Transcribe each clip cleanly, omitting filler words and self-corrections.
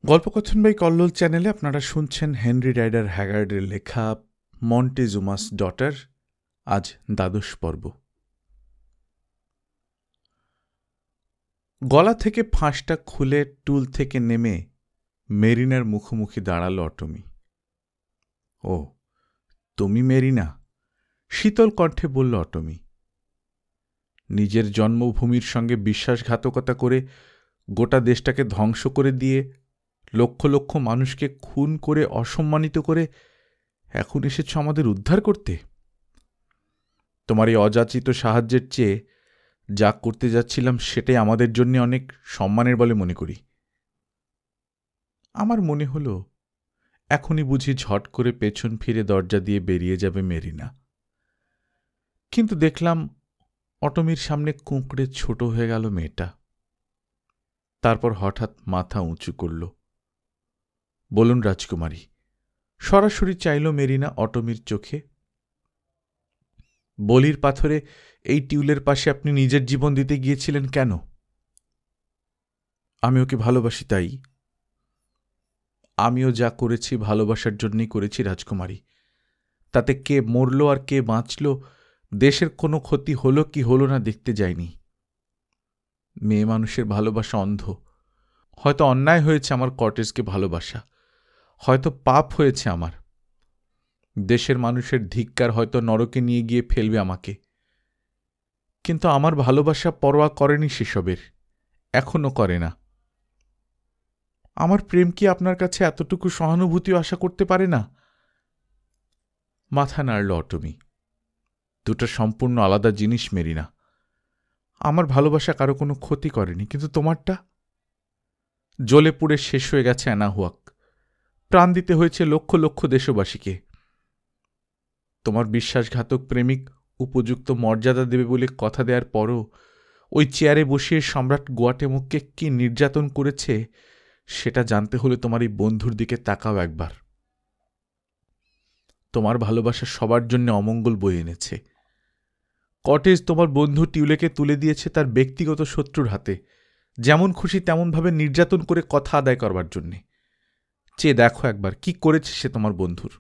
গল্পকথন by Kallol চ্যানেলে আপনারা শুনছেন হেনরি রাইডার হ্যাগার্ডের লেখা মন্টেজুমাস ডটার। আজ ১২ পর্ব। গলা থেকে ফাঁসটা খুলে টুল থেকে নেমে মেরিনার মুখোমুখি দাঁড়াল অটমি। ও, তুমি মেরিনা? শীতল কণ্ঠে বলল অটমি। নিজের জন্মভূমির সঙ্গে বিশ্বাসঘাতকতা করে গোটা দেশটাকে ধ্বংস করে দিয়ে লক্ষ লক্ষ মানুষকে খুন করে অসম্মানিত করে এখন এসেছ আমাদের উদ্ধার করতে? তোমার এই অযাচিত সাহায্যের চেয়ে যা করতে যাচ্ছিলাম সেটাই আমাদের জন্য অনেক সম্মানের বলে মনে করি। আমার মনে হল এখনই বুঝি ঝট করে পেছন ফিরে দরজা দিয়ে বেরিয়ে যাবে মেরিনা, কিন্তু দেখলাম অটমির সামনে কুঁকড়ে ছোট হয়ে গেল মেয়েটা। তারপর হঠাৎ মাথা উঁচু করল। বলুন রাজকুমারী, সরাসরি চাইল মেরিনা অটমির চোখে। বলির পাথরে এই টিউলের পাশে আপনি নিজের জীবন দিতে গিয়েছিলেন কেন? আমি ওকে ভালোবাসি তাই। আমিও যা করেছি ভালোবাসার জন্যই করেছি রাজকুমারী। তাতে কে মরল আর কে বাঁচল, দেশের কোনো ক্ষতি হলো কি হলো না দেখতে যায়নি। মেয়ে মানুষের ভালোবাসা অন্ধ। হয়তো অন্যায় হয়েছে আমার কটেজকে ভালোবাসা, হয়তো পাপ হয়েছে আমার। দেশের মানুষের ধিক্কার হয়তো নরকে নিয়ে গিয়ে ফেলবে আমাকে, কিন্তু আমার ভালোবাসা পরোয়া করেনি সেসবের, এখনো করে না। আমার প্রেম কি আপনার কাছে এতটুকু সহানুভূতিও আশা করতে পারে না? মাথা নাড়ল অটমি। দুটো সম্পূর্ণ আলাদা জিনিস মেরিনা। আমার ভালোবাসা কারো কোনো ক্ষতি করেনি, কিন্তু তোমারটা জ্বলে পুড়ে শেষ হয়ে গেছে অ্যানাহুয়াক। প্রাণ দিতে হয়েছে লক্ষ লক্ষ দেশবাসীকে। তোমার বিশ্বাসঘাতক প্রেমিক উপযুক্ত মর্যাদা দেবে বলে কথা দেওয়ার পরও ওই চেয়ারে বসিয়ে সম্রাট গোয়াটেমুককে কি নির্যাতন করেছে সেটা জানতে হলে তোমার এই বন্ধুর দিকে তাকাও একবার। তোমার ভালোবাসা সবার জন্য অমঙ্গল বয়ে এনেছে। কটেজ তোমার বন্ধু টিউলেকে তুলে দিয়েছে তার ব্যক্তিগত শত্রুর হাতে, যেমন খুশি তেমনভাবে নির্যাতন করে কথা আদায় করবার জন্যে। চেয়ে দেখো একবার কি করেছে সে তোমার বন্ধুর।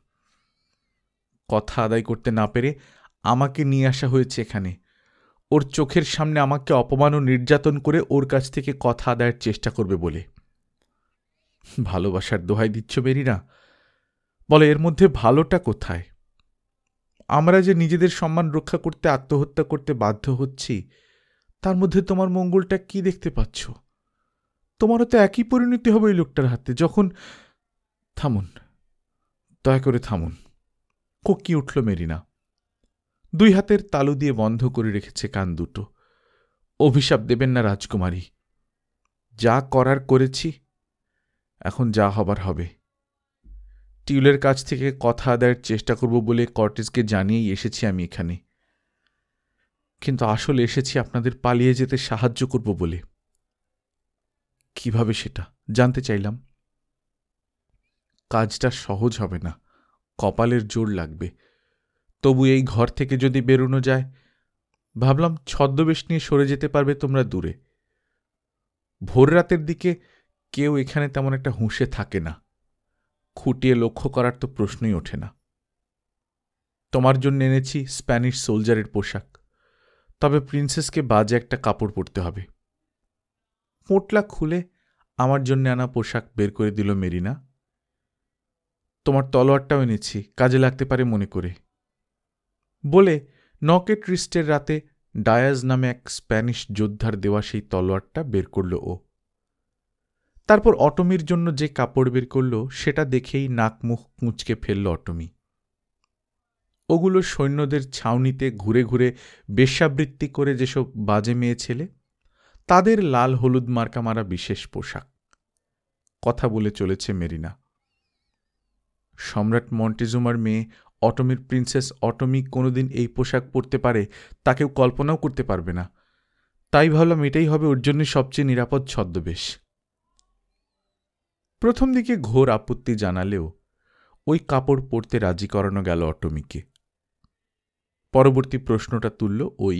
কথা আদায় করতে না পেরে আমাকে নিয়ে আসা হয়েছে এখানে, ওর চোখের সামনে আমাকে অপমান ও নির্যাতন করে ওর কাছ থেকে কথা আদায়ের চেষ্টা করবে বলে। ভালোবাসার দোহাই দিচ্ছ মেরিনা? বলে এর মধ্যে ভালোটা কোথায়? আমরা যে নিজেদের সম্মান রক্ষা করতে আত্মহত্যা করতে বাধ্য হচ্ছি, তার মধ্যে তোমার মঙ্গলটা কি দেখতে পাচ্ছ? তোমারও তো একই পরিণতি হবে ওই লোকটার হাতে যখন... থামুন, দয়া করে থামুন। কোকি উঠল মেরিনা। দুই হাতের তালু দিয়ে বন্ধ করে রেখেছে কান দুটো। অভিশাপ দেবেন না রাজকুমারী। যা করার করেছি, এখন যা হবার হবে। টিউলের কাছ থেকে কথা আদায়ের চেষ্টা করব বলে কর্টেজকে জানিয়েই এসেছি আমি এখানে, কিন্তু আসলে এসেছি আপনাদের পালিয়ে যেতে সাহায্য করব বলে। কিভাবে সেটা জানতে চাইলাম। কাজটা সহজ হবে না, কপালের জোর লাগবে। তবু এই ঘর থেকে যদি বেরোনো যায়, ভাবলাম ছদ্মবেশ নিয়ে সরে যেতে পারবে তোমরা দূরে। ভোর রাতের দিকে কেউ এখানে তেমন একটা হুঁশে থাকে না, খুঁটিয়ে লক্ষ্য করার তো প্রশ্নই ওঠে না। তোমার জন্য এনেছি স্প্যানিশ সোলজারের পোশাক, তবে প্রিন্সেসকে বাজে একটা কাপড় পরতে হবে। পোঁটলা খুলে আমার জন্য আনা পোশাক বের করে দিল মেরিনা। তোমার তলোয়ারটাও এনেছি, কাজে লাগতে পারে মনে করে বলে নকেট রিস্টের রাতে ডায়াজ নামে এক স্প্যানিশ যোদ্ধার দেওয়া সেই তলোয়ারটা বের করল ও। তারপর অটমির জন্য যে কাপড় বের করল সেটা দেখেই নাক মুখ কুঁচকে ফেলল অটমি। ওগুলো সৈন্যদের ছাউনিতে ঘুরে ঘুরে বেশ্যাবৃত্তি করে যেসব বাজে মেয়ে ছেলে, তাদের লাল হলুদ মার্কা মারা বিশেষ পোশাক। কথা বলে চলেছে মেরিনা। সম্রাট মন্টেজুমার মেয়ে অটমির প্রিন্সেস অটমি কোনোদিন এই পোশাক পরতে পারে তা কেউ কল্পনাও করতে পারবে না। তাই ভাবলাম এটাই হবে ওর জন্য সবচেয়ে নিরাপদ ছদ্মবেশ। প্রথম দিকে ঘোর আপত্তি জানালেও ওই কাপড় পরতে রাজি করানো গেল অটমিকে। পরবর্তী প্রশ্নটা তুলল ওই,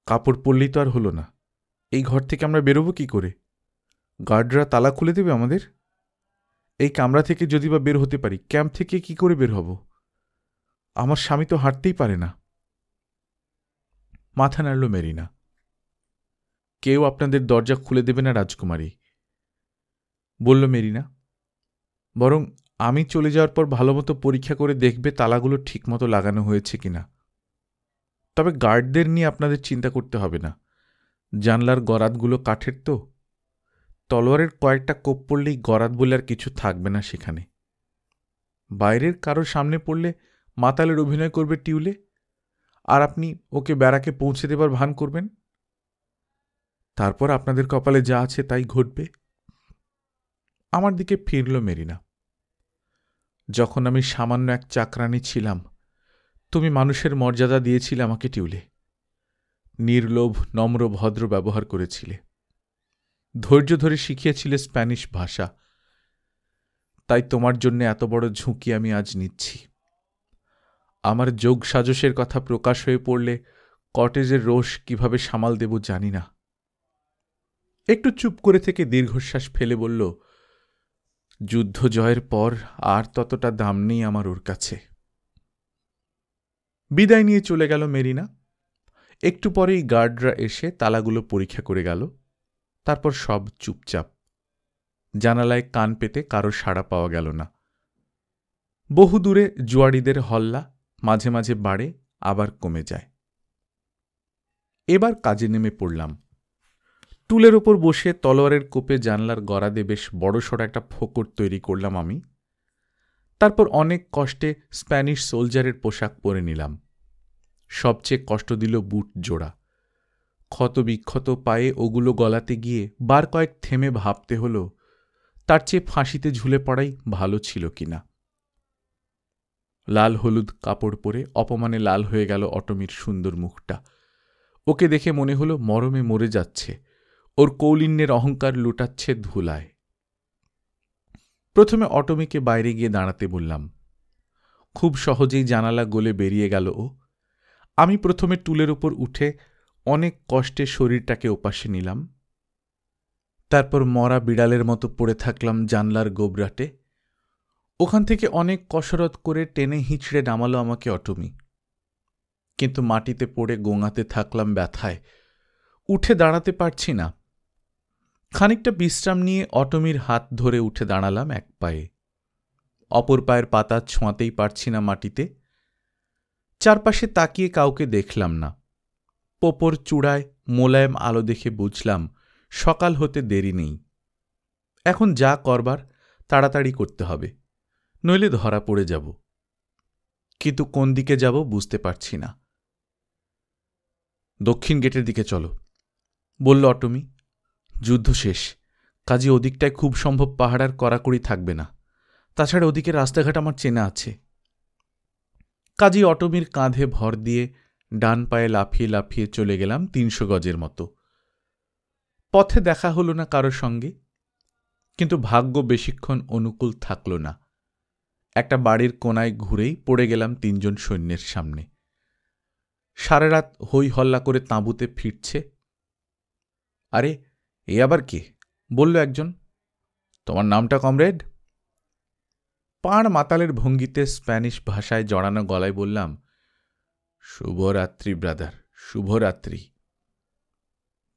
কাপড় পরলেই তো আর হলো না, এই ঘর থেকে আমরা বেরোবো কি করে? গার্ডরা তালা খুলে দেবে আমাদের? এই কামরা থেকে যদি বা বের হতে পারি, ক্যাম্প থেকে কি করে বের হব? আমার স্বামী তো হাঁটতেই পারে না। মাথা নাড়ল মেরিনা। কেউ আপনাদের দরজা খুলে দেবে না রাজকুমারী, বলল মেরিনা। বরং আমি চলে যাওয়ার পর ভালোমতো পরীক্ষা করে দেখবে তালাগুলো ঠিকমতো লাগানো হয়েছে কিনা। তবে গার্ডদের নিয়ে আপনাদের চিন্তা করতে হবে না। জানলার গরাদগুলো কাঠের তো, তলোয়ারের কয়েকটা কোপ পড়লেই গরাদ বলে আর কিছু থাকবে না সেখানে। বাইরের কারোর সামনে পড়লে মাতালের অভিনয় করবে টিউলে, আর আপনি ওকে ব্যারাকে পৌঁছে দেবার ভান করবেন। তারপর আপনাদের কপালে যা আছে তাই ঘটবে। আমার দিকে ফিরল মেরিনা। যখন আমি সামান্য এক চাকরানি ছিলাম, তুমি মানুষের মর্যাদা দিয়েছিলে আমাকে টিউলে। নির্লোভ, নম্র, ভদ্র ব্যবহার করেছিলে। ধৈর্য ধরে শিখিয়েছিলে স্প্যানিশ ভাষা। তাই তোমার জন্য এত বড় ঝুঁকি আমি আজ নিচ্ছি। আমার যোগ সাজসের কথা প্রকাশ হয়ে পড়লে কটেজের রোষ কিভাবে সামাল দেব জানি না। একটু চুপ করে থেকে দীর্ঘশ্বাস ফেলে বলল, যুদ্ধ জয়ের পর আর ততটা দাম নেই আমার ওর কাছে। বিদায় নিয়ে চলে গেল মেরিনা। একটু পরেই গার্ডরা এসে তালাগুলো পরীক্ষা করে গেল। তারপর সব চুপচাপ। জানালায় কান পেতে কারো সাড়া পাওয়া গেল না। বহু দূরে জুয়াড়িদের হল্লা মাঝে মাঝে বাড়ে, আবার কমে যায়। এবার কাজে নেমে পড়লাম। টুলের ওপর বসে তলোয়ারের কোপে জানলার গরাদে বেশ বড়সড় একটা ফোকর তৈরি করলাম আমি। তারপর অনেক কষ্টে স্প্যানিশ সোলজারের পোশাক পরে নিলাম। সবচেয়ে কষ্ট দিল বুট জোড়া। ক্ষতবিক্ষত পায়ে ওগুলো গলাতে গিয়ে বার কয়েক থেমে ভাবতে হল তার চেয়ে ফাঁসিতে ঝুলে পড়াই ভালো ছিল কিনা। লাল হলুদ কাপড় পরে অপমানে লাল হয়ে গেল অটমির সুন্দর মুখটা। ওকে দেখে মনে হল মরমে মরে যাচ্ছে, ওর কৌলিন্যের অহংকার লুটাচ্ছে ধুলায়। প্রথমে অটমিকে বাইরে গিয়ে দাঁড়াতে বললাম। খুব সহজেই জানালা গলে বেরিয়ে গেল ও। আমি প্রথমে টুলের উপর উঠে অনেক কষ্টে শরীরটাকে ওপাশে নিলাম। তারপর মরা বিড়ালের মতো পড়ে থাকলাম জানলার গোবরাটে। ওখান থেকে অনেক কসরত করে টেনে হিঁচড়ে নামালো আমাকে অটমি। কিন্তু মাটিতে পড়ে গোঙাতে থাকলাম ব্যথায়। উঠে দাঁড়াতে পারছি না। খানিকটা বিশ্রাম নিয়ে অটমির হাত ধরে উঠে দাঁড়ালাম এক পায়ে। অপর পায়ের পাতা ছোঁয়াতেই পারছি না মাটিতে। চারপাশে তাকিয়ে কাউকে দেখলাম না। পোপর চূড়ায় মোলায়েম আলো দেখে বুঝলাম সকাল হতে দেরি নেই। এখন যা করবার তাড়াতাড়ি করতে হবে, নইলে ধরা পড়ে যাব। কিন্তু কোন দিকে যাব বুঝতে পারছি না। দক্ষিণ গেটের দিকে চলো, বলল অটমি। যুদ্ধ শেষ, কাজে ওদিকটায় খুব সম্ভব পাহাড়ার কড়াকড়ি থাকবে না। তাছাড়া ওদিকে রাস্তাঘাট আমার চেনা আছে। কাজী অটমির কাঁধে ভর দিয়ে ডান পায়ে লাফিয়ে লাফিয়ে চলে গেলাম ৩০০ গজের মতো। পথে দেখা হল না কারো সঙ্গে, কিন্তু ভাগ্য বেশিক্ষণ অনুকূল থাকল না। একটা বাড়ির কোনায় ঘুরেই পড়ে গেলাম ৩ জন সৈন্যের সামনে। সারা রাত হই হল্লা করে তাঁবুতে ফিরছে। আরে এ আবার কে, বলল একজন। তোমার নামটা কমরেড? পাড় মাতালের ভঙ্গিতে স্প্যানিশ ভাষায় জড়ানো গলায় বললাম, শুভরাত্রি ব্রাদার, শুভরাত্রি।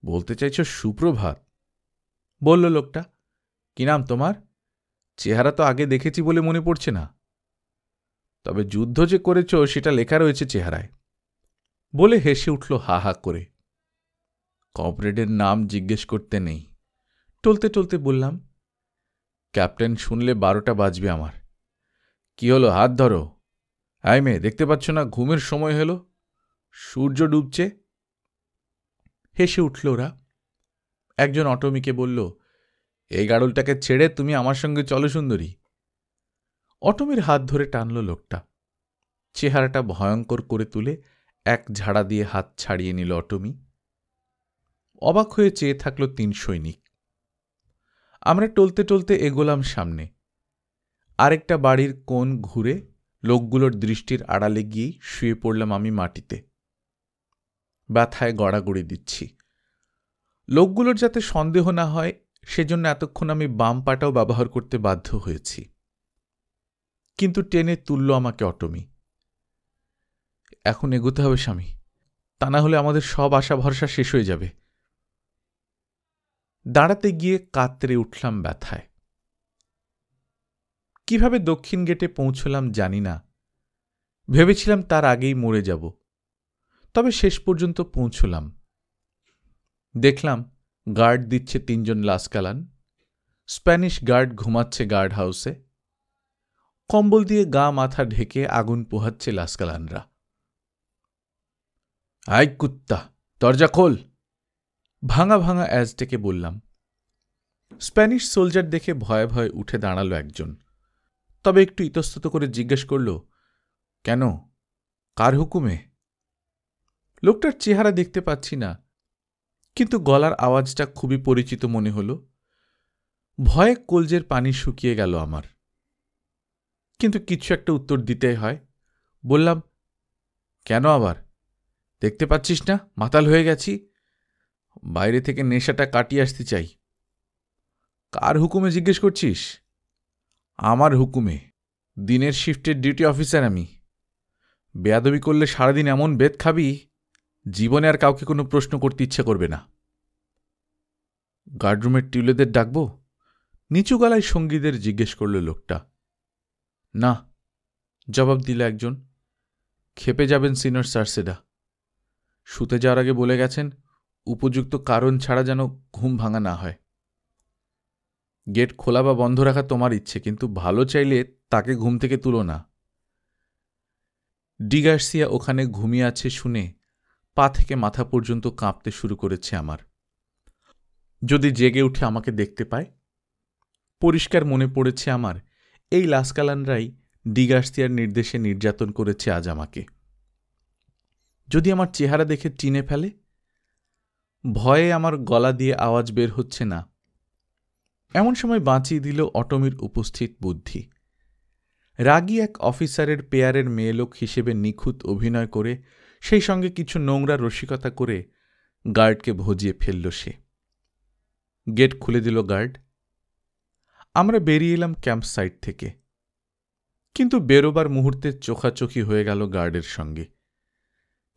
বলতে চাইছ সুপ্রভাত, বলল লোকটা। কি নাম তোমার? চেহারা তো আগে দেখেছি বলে মনে পড়ছে না। তবে যুদ্ধ যে করেছ সেটা লেখা রয়েছে চেহারায়, বলে হেসে উঠল হা হা করে। কমরেডের নাম জিজ্ঞেস করতে নেই, টলতে টলতে বললাম। ক্যাপ্টেন শুনলে 12টা বাজবে আমার। কি হলো, হাত ধরো। আয় মেয়ে, দেখতে পাচ্ছ না ঘুমের সময় হলো, সূর্য ডুবছে। হেসে উঠল ওরা। একজন অটমিকে বলল, এই গাড়লটাকে ছেড়ে তুমি আমার সঙ্গে চলো সুন্দরী। অটমির হাত ধরে টানল লোকটা। চেহারাটা ভয়ঙ্কর করে তুলে এক ঝাড়া দিয়ে হাত ছাড়িয়ে নিল অটমি। অবাক হয়ে চেয়ে থাকল 3 সৈনিক। আমরা টলতে টলতে এগোলাম সামনে। আরেকটা বাড়ির কোণ ঘুরে লোকগুলোর দৃষ্টির আড়ালে গিয়েই শুয়ে পড়লাম আমি মাটিতে। ব্যথায় গড়াগড়ি দিচ্ছি। লোকগুলোর যাতে সন্দেহ না হয় সেজন্য এতক্ষণ আমি বাম পাটাও ব্যবহার করতে বাধ্য হয়েছি। কিন্তু টেনে তুলল আমাকে অটমি। এখন এগোতে হবে স্বামী, তা না হলে আমাদের সব আশা ভরসা শেষ হয়ে যাবে। দাঁড়াতে গিয়ে কাতরে উঠলাম ব্যথায়। কিভাবে দক্ষিণ গেটে পৌঁছলাম জানি না, ভেবেছিলাম তার আগেই মরে যাব। তবে শেষ পর্যন্ত পৌঁছলাম। দেখলাম গার্ড দিচ্ছে 3 জন লাস্কালান, স্প্যানিশ গার্ড ঘুমাচ্ছে গার্ড হাউসে, কম্বল দিয়ে গা মাথা ঢেকে আগুন পোহাচ্ছে লাস্কালানরা। আই কুত্তা, দরজা খোল, ভাঙা ভাঙা অ্যাজটেকে বললাম। স্প্যানিশ সোলজার দেখে ভয়ে ভয়ে উঠে দাঁড়ালো একজন, তবে একটু ইতস্তত করে জিজ্ঞেস করল, কেন, কার হুকুমে? লোকটার চেহারা দেখতে পাচ্ছি না, কিন্তু গলার আওয়াজটা খুবই পরিচিত মনে হল। ভয়ে কলজের পানি শুকিয়ে গেল আমার, কিন্তু কিছু একটা উত্তর দিতে হয়। বললাম, কেন আবার? দেখতে পাচ্ছিস না মাতাল হয়ে গেছি, বাইরে থেকে নেশাটা কাটিয়ে আসতে চাই। কার হুকুমে জিজ্ঞেস করছিস? আমার হুকুমে, দিনের শিফটের ডিউটি অফিসার আমি। বেয়াদবি করলে সারাদিন এমন বেদ খাবি, জীবনে আর কাউকে কোনো প্রশ্ন করতে ইচ্ছে করবে না। গার্ডরুমের টিউলেদের ডাকব? নিচু গলায় সঙ্গীদের জিজ্ঞেস করল লোকটা। না, জবাব দিল একজন। খেপে যাবেন সিনিয়র সার্সেডা। শুতে যাওয়ার আগে বলে গেছেন, উপযুক্ত কারণ ছাড়া যেন ঘুম ভাঙা না হয়। গেট খোলা বা বন্ধ রাখা তোমার ইচ্ছে, কিন্তু ভালো চাইলে তাকে ঘুম থেকে তুলো না। ডি গার্সিয়া ওখানে ঘুমিয়ে আছে শুনে পা থেকে মাথা পর্যন্ত কাঁপতে শুরু করেছে আমার। যদি জেগে উঠে আমাকে দেখতে পায়। পরিষ্কার মনে পড়েছে আমার, এই লাস্কালানরাই ডি গার্সিয়ার নির্দেশে নির্যাতন করেছে আজ আমাকে। যদি আমার চেহারা দেখে চিনে ফেলে? ভয়ে আমার গলা দিয়ে আওয়াজ বের হচ্ছে না। এমন সময় বাঁচিয়ে দিল অটমির উপস্থিত বুদ্ধি। রাগী এক অফিসারের পেয়ারের মেয়েলোক হিসেবে নিখুঁত অভিনয় করে, সেই সঙ্গে কিছু নোংরা রসিকতা করে গার্ডকে ভজিয়ে ফেলল সে। গেট খুলে দিল গার্ড। আমরা বেরিয়ে এলাম ক্যাম্প সাইট থেকে, কিন্তু বেরোবার মুহূর্তে চোখাচোখি হয়ে গেল গার্ডের সঙ্গে।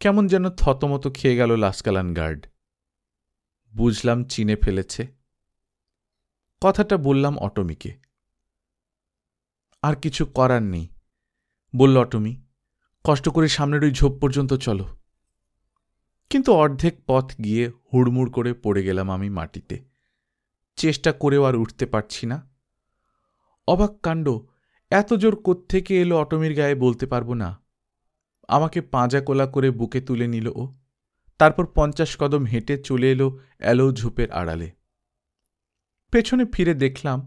কেমন যেন থতমত খেয়ে গেল লাস্কালান গার্ড। বুঝলাম চিনে ফেলেছে। কথাটা বললাম অটমিকে। আর কিছু করার নেই, বলল অটমি। কষ্ট করে সামনের ওই ঝোপ পর্যন্ত চলো। কিন্তু অর্ধেক পথ গিয়ে হুড়মুড় করে পড়ে গেলাম আমি মাটিতে। চেষ্টা করেও আর উঠতে পারছি না। অবাক কাণ্ড, এত জোর কোত্থেকে এলো অটমির গায়ে বলতে পারবো না। আমাকে পাঁজা কোলা করে বুকে তুলে নিল ও। তারপর 50 কদম হেঁটে চলে এলো অ্যালো ঝোপের আড়ালে। পেছনে ফিরে দেখলাম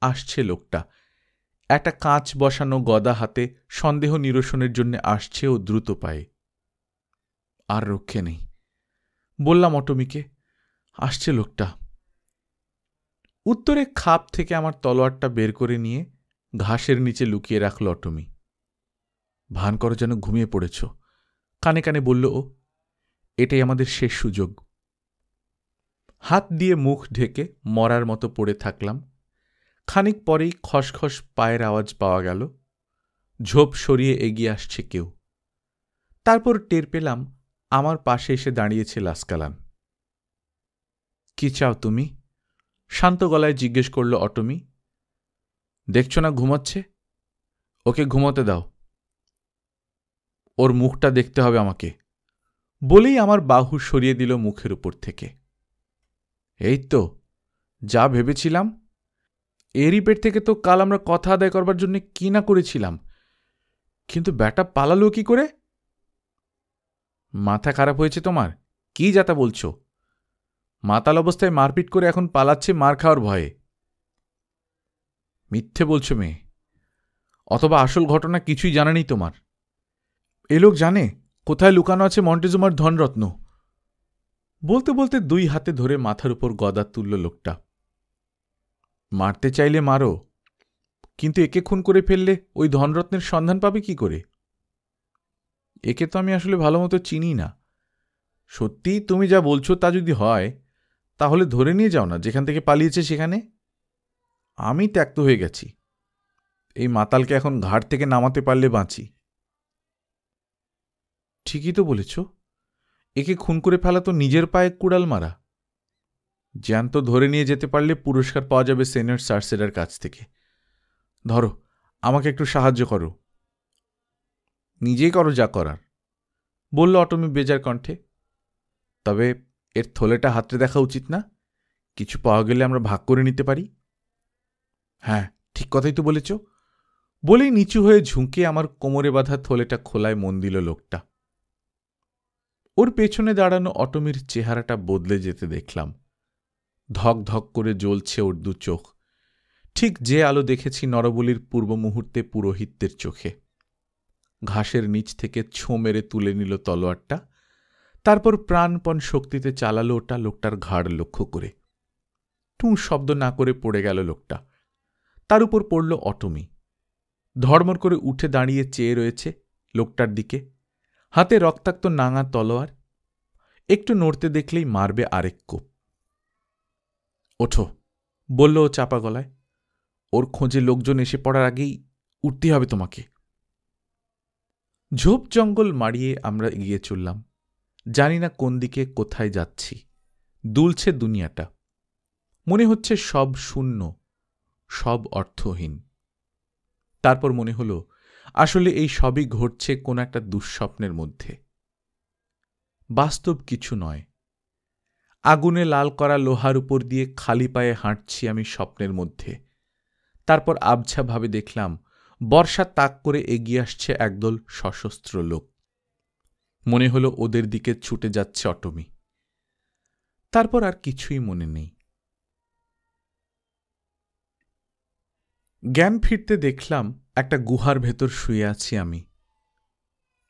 আসছে লোকটা। একটা কাঁচ বসানো গদা হাতে সন্দেহ নিরসনের জন্য আসছে ও দ্রুত পায়ে। আর রক্ষে নেই। বললাম অটমিকে, আসছে লোকটা। উত্তরে খাপ থেকে আমার তলোয়ারটা বের করে নিয়ে ঘাসের নিচে লুকিয়ে রাখল অটমি। ভান করো যেন ঘুমিয়ে পড়েছ, কানে কানে বলল ও। এটাই আমাদের শেষ সুযোগ। হাত দিয়ে মুখ ঢেকে মরার মতো পড়ে থাকলাম। খানিক পরেই খসখস পায়ের আওয়াজ পাওয়া গেল। ঝোপ সরিয়ে এগিয়ে আসছে কেউ। তারপর টের পেলাম আমার পাশে এসে দাঁড়িয়েছে লাস্কালান। কি চাও তুমি? শান্ত গলায় জিজ্ঞেস করল অটমি। দেখছ না ঘুমাচ্ছে? ওকে ঘুমোতে দাও। ওর মুখটা দেখতে হবে আমাকে, বলেই আমার বাহু সরিয়ে দিল মুখের উপর থেকে। এই তো যা ভেবেছিলাম। এরই পেট থেকে তো কাল আমরা কথা আদায় করবার জন্য কি না করেছিলাম, কিন্তু ব্যাটা পালালো কি করে? মাথা খারাপ হয়েছে তোমার? কি যাতা বলছো? মাতাল অবস্থায় মারপিট করে এখন পালাচ্ছে মার খাওয়ার ভয়ে। মিথ্যে বলছো মেয়ে, অথবা আসল ঘটনা কিছুই জানা নেই তোমার। এ লোক জানে কোথায় লুকানো আছে মন্টেজুমার ধনরত্ন। বলতে বলতে 2 হাতে ধরে মাথার উপর গদা তুলল লোকটা। মারতে চাইলে মারো, কিন্তু একে খুন করে ফেললে ওই ধনরত্নের সন্ধান পাবে কি করে? একে তো আমি আসলে ভালো মতো চিনি না। সত্যি তুমি যা বলছো তা যদি হয়, তাহলে ধরে নিয়ে যাও না, যেখান থেকে পালিয়েছে সেখানে। আমি ত্যক্ত হয়ে গেছি, এই মাতালকে এখন ঘাট থেকে নামাতে পারলে বাঁচি। ঠিকই তো বলেছ, একে খুন করে ফেলা তো নিজের পায়ে কুড়াল মারা। জ্যান্ত ধরে নিয়ে যেতে পারলে পুরস্কার পাওয়া যাবে সিনিয়র সার্সেডার কাছ থেকে। ধরো, আমাকে একটু সাহায্য করো। নিজেই করো যা করার, বলল অটমি বেজার কণ্ঠে। তবে এর থলেটা হাতে দেখা উচিত না? কিছু পাওয়া গেলে আমরা ভাগ করে নিতে পারি। হ্যাঁ, ঠিক কথাই তো বলেছ, বলেই নিচু হয়ে ঝুঁকে আমার কোমরে বাঁধা থলেটা খোলায় মন দিল লোকটা। ওর পেছনে দাঁড়ানো অটমির চেহারাটা বদলে যেতে দেখলাম। ধক ধক করে জ্বলছে ওর দু চোখ, ঠিক যে আলো দেখেছি নরবলির পূর্ব মুহূর্তে পুরোহিতদের চোখে। ঘাসের নিচ থেকে ছোঁ মেরে তুলে নিল তলোয়ারটা, তারপর প্রাণপণ শক্তিতে চালালো ওটা লোকটার ঘাড় লক্ষ্য করে। টুঁ শব্দ না করে পড়ে গেল লোকটা। তার উপর পড়ল অটমি। ধড়মড় করে উঠে দাঁড়িয়ে চেয়ে রয়েছে লোকটার দিকে, হাতে রক্তাক্ত নাঙা তলোয়ার। একটু নড়তে দেখলেই মারবে আরেক কোপ। ওঠো, বলল ও চাপা গলায়। ওর খোঁজে লোকজন এসে পড়ার আগেই উঠতে হবে তোমাকে। ঝোপ জঙ্গল মাড়িয়ে আমরা এগিয়ে চললাম। জানি না কোন দিকে, কোথায় যাচ্ছি। দুলছে দুনিয়াটা, মনে হচ্ছে সব শূন্য, সব অর্থহীন। তারপর মনে হলো আসলে এই সবই ঘটছে কোন একটা দুঃস্বপ্নের মধ্যে, বাস্তব কিছু নয়। আগুনে লাল করা লোহার উপর দিয়ে খালি পায়ে হাঁটছি আমি স্বপ্নের মধ্যে। তারপর আবছাভাবে দেখলাম বর্ষা তাক করে এগিয়ে আসছে একদল সশস্ত্র লোক। মনে হলো ওদের দিকে ছুটে যাচ্ছে অটমি। তারপর আর কিছুই মনে নেই। জ্ঞান ফিরতে দেখলাম একটা গুহার ভেতর শুয়ে আছি আমি।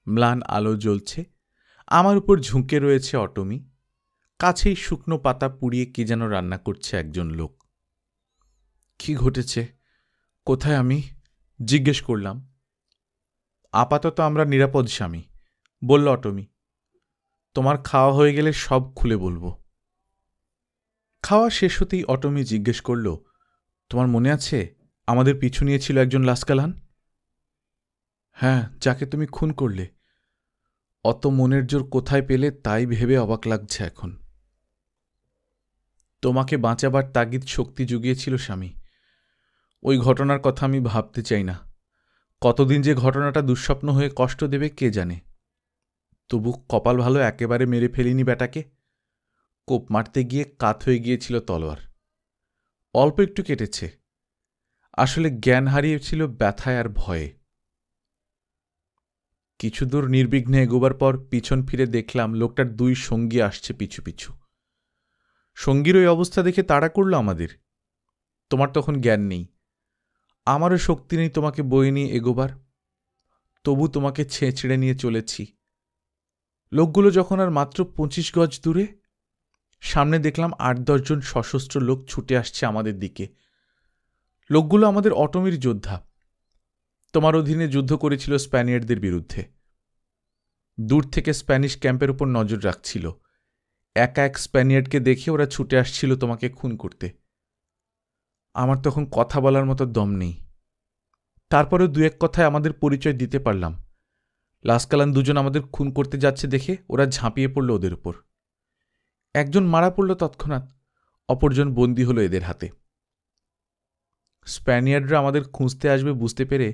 ম্লান আলো জ্বলছে, আমার উপর ঝুঁকে রয়েছে অটমি। কাছেই শুকনো পাতা পুড়িয়ে কি যেন রান্না করছে একজন লোক। কি ঘটেছে, কোথায় আমি, জিজ্ঞেস করলাম। আপাতত আমরা নিরাপদ স্বামী, বলল অটমি। তোমার খাওয়া হয়ে গেলে সব খুলে বলবো। খাওয়া শেষ হতেই অটমি জিজ্ঞেস করল, তোমার মনে আছে আমাদের পিছু নিয়েছিল একজন লাস্কালান? হ্যাঁ, যাকে তুমি খুন করলে। অত মনের জোর কোথায় পেলে তাই ভেবে অবাক লাগছে এখন। তোমাকে বাঁচাবার তাগিদ শক্তি জুগিয়েছিল স্বামী। ওই ঘটনার কথা আমি ভাবতে চাই না। কতদিন যে ঘটনাটা দুঃস্বপ্ন হয়ে কষ্ট দেবে কে জানে। তবু কপাল ভালো একেবারে মেরে ফেলিনি ব্যাটাকে। কোপ মারতে গিয়ে কাত হয়ে গিয়েছিল তলোয়ার, অল্প একটু কেটেছে। আসলে জ্ঞান হারিয়েছিল ব্যথায় আর ভয়ে। কিছু দূর নির্বিঘ্নে এগোবার পর পিছন ফিরে দেখলাম লোকটার দুই সঙ্গী আসছে পিছু পিছু। সঙ্গীর ওই অবস্থা দেখে তাড়া করল আমাদের। তোমার তখন জ্ঞান নেই, আমারও শক্তি নেই তোমাকে বয়ে নিয়ে এগোবার। তবু তোমাকে ছেঁচড়ে নিয়ে চলেছি। লোকগুলো যখন আর মাত্র 25 গজ দূরে, সামনে দেখলাম 8-10 জন সশস্ত্র লোক ছুটে আসছে আমাদের দিকে। লোকগুলো আমাদের অটমির যোদ্ধা, তোমার অধীনে যুদ্ধ করেছিল স্প্যানিয়ার্ডদের বিরুদ্ধে। দূর থেকে স্প্যানিশ ক্যাম্পের উপর নজর রাখছিল। একা এক স্প্যানিয়ার্ডকে দেখে ওরা ছুটে আসছিল তোমাকে খুন করতে। আমার তখন কথা বলার মতো দম নেই। তারপরেও 2-1 কথায় আমাদের পরিচয় দিতে পারলাম। লাস্কালান দুজন আমাদের খুন করতে যাচ্ছে দেখে ওরা ঝাঁপিয়ে পড়ল ওদের উপর। একজন মারা পড়ল তৎক্ষণাৎ, অপরজন বন্দী হলো এদের হাতে। স্প্যানিয়ার্ডরা আমাদের খুঁজতে আসবে বুঝতে পেরে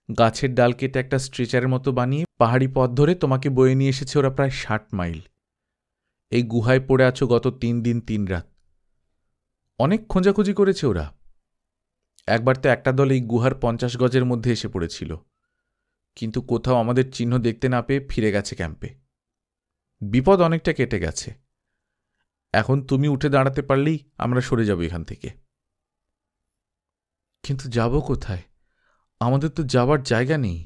গাছের ডাল কেটে একটা স্ট্রেচারের মতো বানিয়ে পাহাড়ি পথ ধরে তোমাকে বয়ে নিয়ে এসেছে ওরা প্রায় 60 মাইল। এই গুহায় পড়ে আছো গত 3 দিন 3 রাত। অনেক খোঁজাখুঁজি করেছে ওরা। একবার তো একটা দল এই গুহার 50 গজের মধ্যে এসে পড়েছিল, কিন্তু কোথাও আমাদের চিহ্ন দেখতে না পেয়ে ফিরে গেছে ক্যাম্পে। বিপদ অনেকটা কেটে গেছে। এখন তুমি উঠে দাঁড়াতে পারলেই আমরা সরে যাব এখান থেকে। কিন্তু যাব কোথায়? আমাদের তো যাবার জায়গা নেই।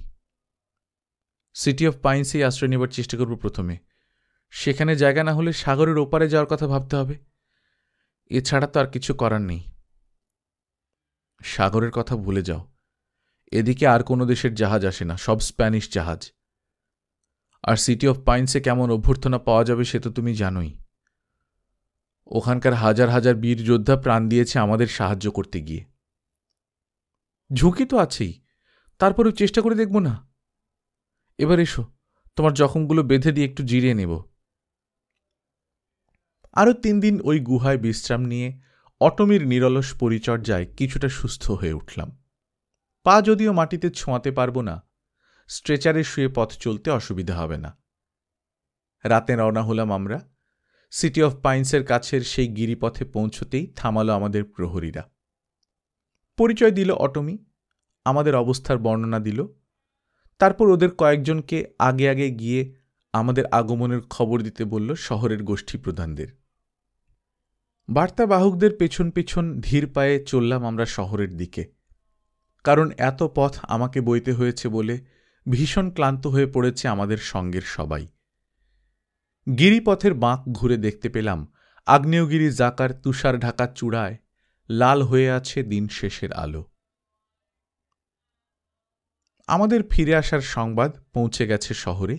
সিটি অফ পাইন্সেই আশ্রয় নেবার চেষ্টা করব প্রথমে। সেখানে জায়গা না হলে সাগরের ওপারে যাওয়ার কথা ভাবতে হবে। এছাড়া তো আর কিছু করার নেই। সাগরের কথা ভুলে যাও, এদিকে আর কোনো দেশের জাহাজ আসে না, সব স্প্যানিশ জাহাজ। আর সিটি অফ পাইন্সে কেমন অভ্যর্থনা পাওয়া যাবে সে তো তুমি জানোই। ওখানকার হাজার হাজার বীর যোদ্ধা প্রাণ দিয়েছে আমাদের সাহায্য করতে গিয়ে। ঝুঁকি তো আছেই, তারপরেও চেষ্টা করে দেখব না? এবার এসো, তোমার জখমগুলো বেঁধে দিয়ে একটু জিরিয়ে নেব। আরও 3 দিন ওই গুহায় বিশ্রাম নিয়ে অটমির নিরলস পরিচর্যায় কিছুটা সুস্থ হয়ে উঠলাম। পা যদিও মাটিতে ছোঁয়াতে পারব না, স্ট্রেচারে শুয়ে পথ চলতে অসুবিধা হবে না। রাতে রওনা হলাম আমরা। সিটি অফ পাইন্সের কাছের সেই গিরিপথে পৌঁছতেই থামালো আমাদের প্রহরীরা। পরিচয় দিল অটমি, আমাদের অবস্থার বর্ণনা দিল। তারপর ওদের কয়েকজনকে আগে আগে গিয়ে আমাদের আগমনের খবর দিতে বলল শহরের গোষ্ঠী প্রধানদের। বার্তাবাহকদের পেছন পেছন ধীর পায়ে চললাম আমরা শহরের দিকে, কারণ এত পথ আমাকে বইতে হয়েছে বলে ভীষণ ক্লান্ত হয়ে পড়েছে আমাদের সঙ্গের সবাই। গিরিপথের বাঁক ঘুরে দেখতে পেলাম আগ্নেয়গিরি জাকার তুষার ঢাকা চূড়ায় লাল হয়ে আছে দিন শেষের আলো। আমাদের ফিরে আসার সংবাদ পৌঁছে গেছে শহরে।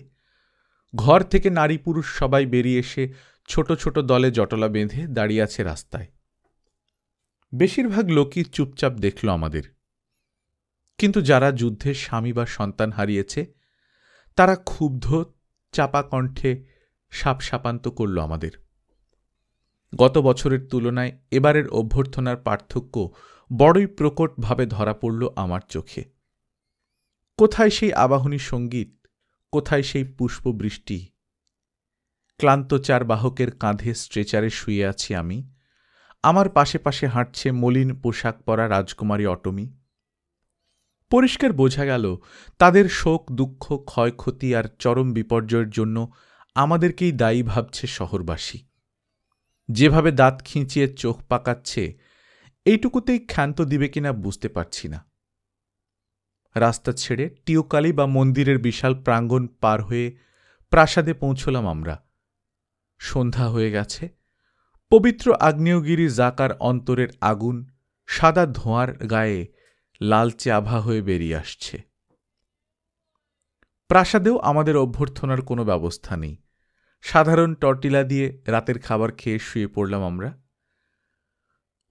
ঘর থেকে নারী পুরুষ সবাই বেরিয়ে এসে ছোট ছোট দলে জটলা বেঁধে দাঁড়িয়ে আছে রাস্তায়। বেশিরভাগ লোকই চুপচাপ দেখল আমাদের, কিন্তু যারা যুদ্ধে স্বামী বা সন্তান হারিয়েছে তারা ক্ষুব্ধ চাপা কণ্ঠে সাপসাপান্ত করল আমাদের। গত বছরের তুলনায় এবারের অভ্যর্থনার পার্থক্য বড়ই প্রকটভাবে ধরা পড়ল আমার চোখে। কোথায় সেই আবাহনী সঙ্গীত, কোথায় সেই পুষ্পবৃষ্টি? ক্লান্ত চার বাহকের কাঁধে স্ট্রেচারে শুয়ে আছি আমি, আমার পাশে পাশে হাঁটছে মলিন পোশাক পরা রাজকুমারী অটমি। পরিষ্কার বোঝা গেল তাদের শোক, দুঃখ, ক্ষয়ক্ষতি আর চরম বিপর্যয়ের জন্য আমাদেরকেই দায়ী ভাবছে শহরবাসী। যেভাবে দাঁত খিঁচিয়ে চোখ পাকাচ্ছে, এইটুকুতেই ক্ষান্ত দিবে কিনা বুঝতে পারছি না। রাস্তা ছেড়ে টিওকালি বা মন্দিরের বিশাল প্রাঙ্গণ পার হয়ে প্রাসাদে পৌঁছলাম আমরা। সন্ধ্যা হয়ে গেছে। পবিত্র আগ্নেয়গিরি জাকার অন্তরের আগুন সাদা ধোঁয়ার গায়ে লালচে আভা হয়ে বেরিয়ে আসছে। প্রাসাদেও আমাদের অভ্যর্থনার কোনো ব্যবস্থা নেই। সাধারণ টর্টিলা দিয়ে রাতের খাবার খেয়ে শুয়ে পড়লাম আমরা।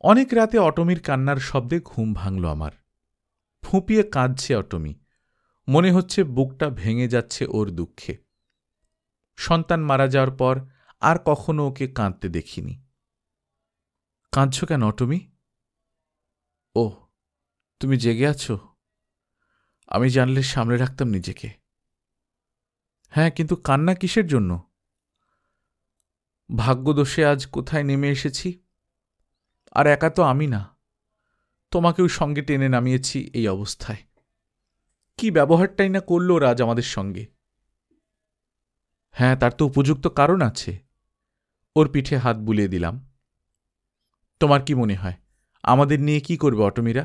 অনেক রাতে অটমির কান্নার শব্দে ঘুম ভাঙল আমার। ফুঁপিয়ে কাঁদছে অটমি, মনে হচ্ছে বুকটা ভেঙে যাচ্ছে ওর দুঃখে। সন্তান মারা যাওয়ার পর আর কখনো ওকে কাঁদতে দেখিনি। কাঁদছ কেন অটমি? ও, তুমি জেগে আছো? আমি জানলে সামলে রাখতাম নিজেকে। হ্যাঁ, কিন্তু কান্না কিসের জন্য? ভাগ্যদোষে আজ কোথায় নেমে এসেছি। আর একা তো আমি না, তোমাকেও সঙ্গে টেনে নামিয়েছি এই অবস্থায়। কি ব্যবহারটাই না করল রাজ আমাদের সঙ্গে। হ্যাঁ, তার তো উপযুক্ত কারণ আছে। ওর পিঠে হাত বুলিয়ে দিলাম। তোমার কি মনে হয় আমাদের নিয়ে কি করবে অটমিরা?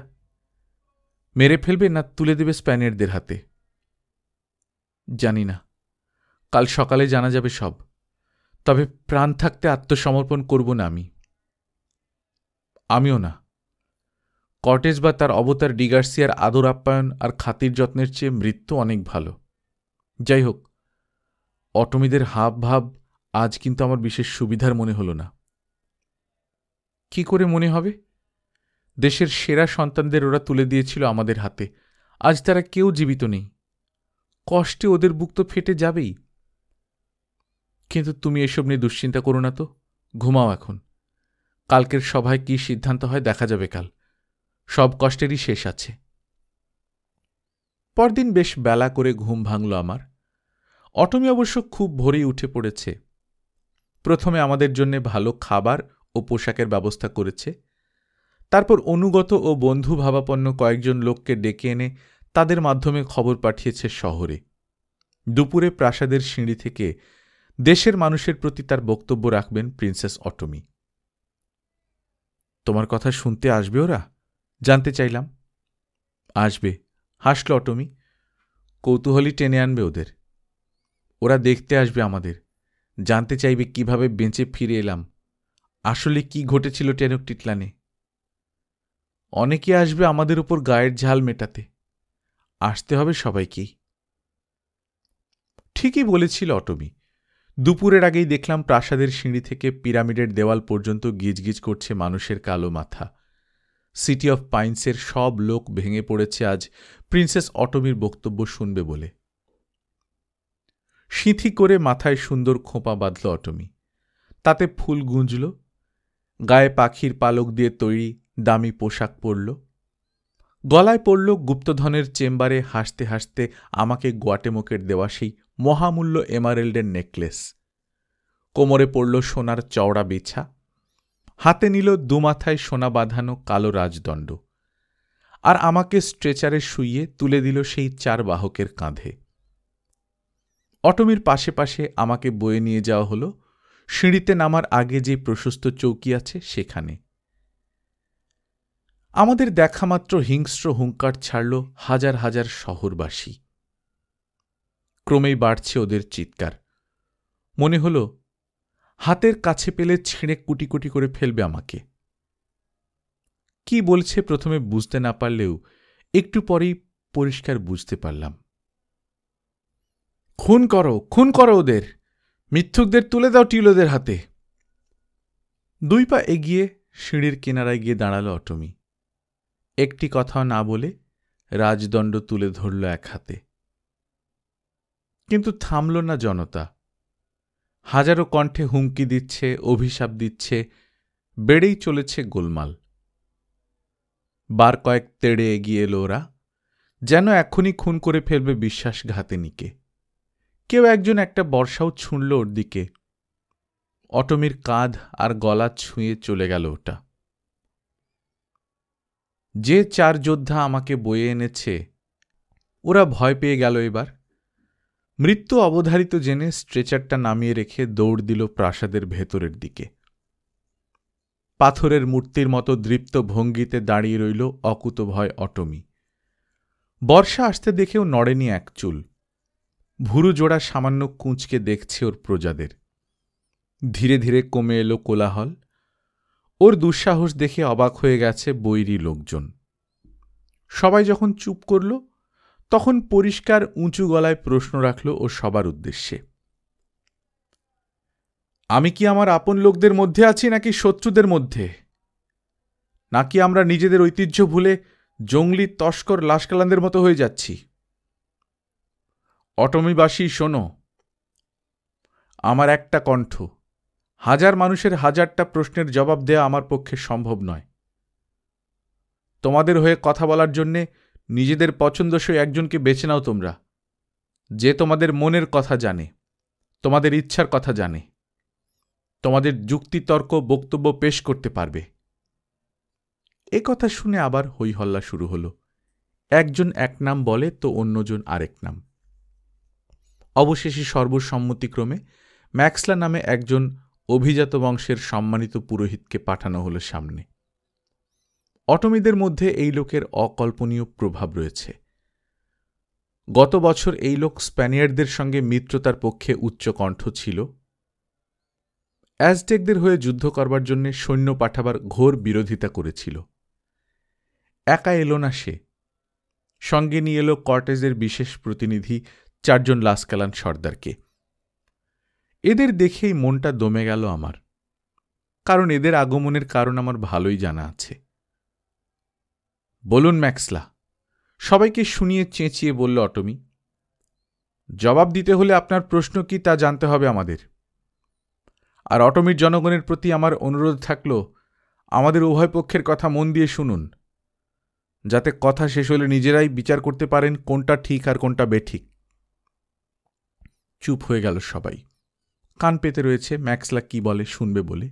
মেরে ফেলবে না তুলে দেবে স্প্যানিয়ার্ডদের হাতে? জানি না, কাল সকালে জানা যাবে সব। তবে প্রাণ থাকতে আত্মসমর্পণ করব না আমি। আমিও না। কর্টেজ বা তার অবতার ডিগার্সিয়ার আদর আপ্যায়ন আর খাতির যত্নের চেয়ে মৃত্যু অনেক ভালো। যাই হোক, অটমিদের হাব ভাব আজ কিন্তু আমার বিশেষ সুবিধার মনে হল না। কি করে মনে হবে? দেশের সেরা সন্তানদের ওরা তুলে দিয়েছিল আমাদের হাতে, আজ তারা কেউ জীবিত নেই। কষ্টে ওদের বুক তো ফেটে যাবেই। কিন্তু তুমি এসব নিয়ে দুশ্চিন্তা করো না তো, ঘুমাও এখন। কালকের সভায় কি সিদ্ধান্ত হয় দেখা যাবে কাল। সব কষ্টেরই শেষ আছে। পরদিন বেশ বেলা করে ঘুম ভাঙল আমার। অটমি অবশ্য খুব ভোরেই উঠে পড়েছে। প্রথমে আমাদের জন্য ভালো খাবার ও পোশাকের ব্যবস্থা করেছে। তারপর অনুগত ও বন্ধু ভাবাপন্ন কয়েকজন লোককে ডেকে এনে তাদের মাধ্যমে খবর পাঠিয়েছে শহরে। দুপুরে প্রাসাদের সিঁড়ি থেকে দেশের মানুষের প্রতি তার বক্তব্য রাখবেন প্রিন্সেস অটমি। তোমার কথা শুনতে আসবে ওরা? জানতে চাইলাম। আসবে, হাসল অটমি। কৌতূহলী টেনে আনবে ওদের। ওরা দেখতে আসবে আমাদের, জানতে চাইবে কিভাবে বেঁচে ফিরে এলাম, আসলে কি ঘটেছিল টেনকটিটলানে। অনেকে আসবে আমাদের উপর গায়ের ঝাল মেটাতে। আসতে হবে সবাইকেই। ঠিকই বলেছিল অটমি। দুপুরের আগেই দেখলাম প্রাসাদের সিঁড়ি থেকে পিরামিডের দেওয়াল পর্যন্ত গিজগিজ করছে মানুষের কালো মাথা। সিটি অফ পাইন্সের সব লোক ভেঙে পড়েছে আজ প্রিন্সেস অটমির বক্তব্য শুনবে বলে। সিঁথি করে মাথায় সুন্দর খোঁপা বাঁধল অটমি, তাতে ফুল গুঁজল, গায়ে পাখির পালক দিয়ে তৈরি দামি পোশাক পরল, গলায় পড়ল গুপ্তধনের চেম্বারে হাসতে হাসতে আমাকে গোয়াটেমোকের দেওয়া সেই মহামূল্য এমারেল্ডের নেকলেস, কোমরে পড়ল সোনার চওড়া বিছা, হাতে নিল দুমাথায় সোনা বাঁধানো কালো রাজদণ্ড, আর আমাকে স্ট্রেচারে শুইয়ে তুলে দিল সেই 4 বাহকের কাঁধে। অটমির পাশে পাশে আমাকে বয়ে নিয়ে যাওয়া হলো সিঁড়িতে নামার আগে যে প্রশস্ত চৌকি আছে সেখানে। আমাদের দেখামাত্র হিংস্র হুঙ্কার ছাড়ল হাজার হাজার শহরবাসী। ক্রমেই বাড়ছে ওদের চিৎকার। মনে হল হাতের কাছে পেলে ছিঁড়ে কুটি কুটি করে ফেলবে আমাকে। কি বলছে প্রথমে বুঝতে না পারলেও একটু পরেই পরিষ্কার বুঝতে পারলাম। খুন করো, খুন করো ওদের, মিথ্যুকদের তুলে দাও টিউলোদের হাতে। 2 পা এগিয়ে সিঁড়ির কিনারায় গিয়ে দাঁড়াল অটমি। একটি কথাও না বলে রাজদণ্ড তুলে ধরল এক হাতে। কিন্তু থামল না জনতা। হাজারো কণ্ঠে হুমকি দিচ্ছে, অভিশাপ দিচ্ছে, বেড়েই চলেছে গোলমাল। বার কয়েক তেড়ে এগিয়ে এলো ওরা, যেন এখনই খুন করে ফেলবে বিশ্বাসঘাতিনীকে। কেউ একজন একটা বর্ষাও ছুঁড়ল ওর দিকে। অটমির কাঁধ আর গলা ছুঁয়ে চলে গেল ওটা। যে 4 যোদ্ধা আমাকে বয়ে এনেছে ওরা ভয় পেয়ে গেল এবার। মৃত্যু অবধারিত জেনে স্ট্রেচারটা নামিয়ে রেখে দৌড় দিল প্রাসাদের ভেতরের দিকে। পাথরের মূর্তির মতো দৃপ্ত ভঙ্গিতে দাঁড়িয়ে রইল অকুতভয় অটমি। বর্ষা আসতে দেখেও নড়েনি এক চুল। ভুরু জোড়া সামান্য কুঁচকে দেখছে ওর প্রজাদের। ধীরে ধীরে কমে এলো কোলাহল। ওর দুঃসাহস দেখে অবাক হয়ে গেছে বৈরী লোকজন। সবাই যখন চুপ করল তখন পরিষ্কার উঁচু গলায় প্রশ্ন রাখল ও সবার উদ্দেশ্যে, আমি কি আমার আপন লোকদের মধ্যে আছি নাকি শত্রুদের মধ্যে? নাকি আমরা নিজেদের ঐতিহ্য ভুলে জঙ্গলি তস্কর লাশকালানদের মতো হয়ে যাচ্ছি? অটমিবাসী শোনো, আমার একটা কণ্ঠ, হাজার মানুষের হাজারটা প্রশ্নের জবাব দেয়া আমার পক্ষে সম্ভব নয়। তোমাদের হয়ে কথা বলার জন্যে নিজেদের পছন্দসই একজনকে বেছে নাও তোমরা, যে তোমাদের মনের কথা জানে, তোমাদের ইচ্ছার কথা জানে, তোমাদের যুক্তিতর্ক বক্তব্য পেশ করতে পারবে। এ কথা শুনে আবার হইহল্লা শুরু হল। একজন এক নাম বলে তো অন্যজন আরেক নাম। অবশেষে সর্বসম্মতিক্রমে ম্যাক্সলা নামে একজন অভিজাত বংশের সম্মানিত পুরোহিতকে পাঠানো হল সামনে। অটমিদের মধ্যে এই লোকের অকল্পনীয় প্রভাব রয়েছে। গত বছর এই লোক স্প্যানিয়ার্ডদের সঙ্গে মিত্রতার পক্ষে উচ্চকণ্ঠ ছিল। অ্যাজটেকদের হয়ে যুদ্ধ করবার জন্য সৈন্য পাঠাবার ঘোর বিরোধিতা করেছিল। একা এলো না সে, সঙ্গে নিয়ে এলো কর্টেজের বিশেষ প্রতিনিধি 4 জন লাস্কালান সর্দারকে। এদের দেখেই মনটা দমে গেল আমার, কারণ এদের আগমনের কারণ আমার ভালোই জানা আছে। বলুন ম্যাক্সলা, সবাইকে শুনিয়ে চেঁচিয়ে বলল অটমি। জবাব দিতে হলে আপনার প্রশ্ন কি তা জানতে হবে আমাদের। আর অটমির জনগণের প্রতি আমার অনুরোধ থাকল, আমাদের উভয় পক্ষের কথা মন দিয়ে শুনুন, যাতে কথা শেষ হলে নিজেরাই বিচার করতে পারেন কোনটা ঠিক আর কোনটা বেঠিক। চুপ হয়ে গেল সবাই, কান পেতে রয়েছে ম্যাক্সলা কি বলে শুনবে বলে।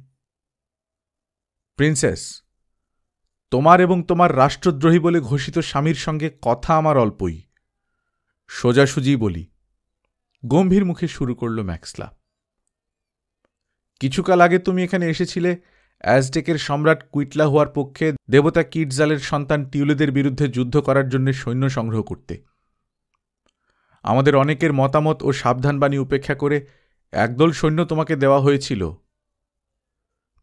প্রিন্সেস, তোমার এবং তোমার রাষ্ট্রদ্রোহী বলে ঘোষিত স্বামীর সঙ্গে কথা আমার অল্পই। সোজাসুজি বলি, গম্ভীর মুখে শুরু করল ম্যাক্সলা। কিছুকাল আগে তুমি এখানে এসেছিলে অ্যাজটেকের সম্রাট কুইটলা হওয়ার পক্ষে দেবতা কিটজালের সন্তান টিউলেদের বিরুদ্ধে যুদ্ধ করার জন্য সৈন্য সংগ্রহ করতে। আমাদের অনেকের মতামত ও সাবধানবাণী উপেক্ষা করে একদল সৈন্য তোমাকে দেওয়া হয়েছিল।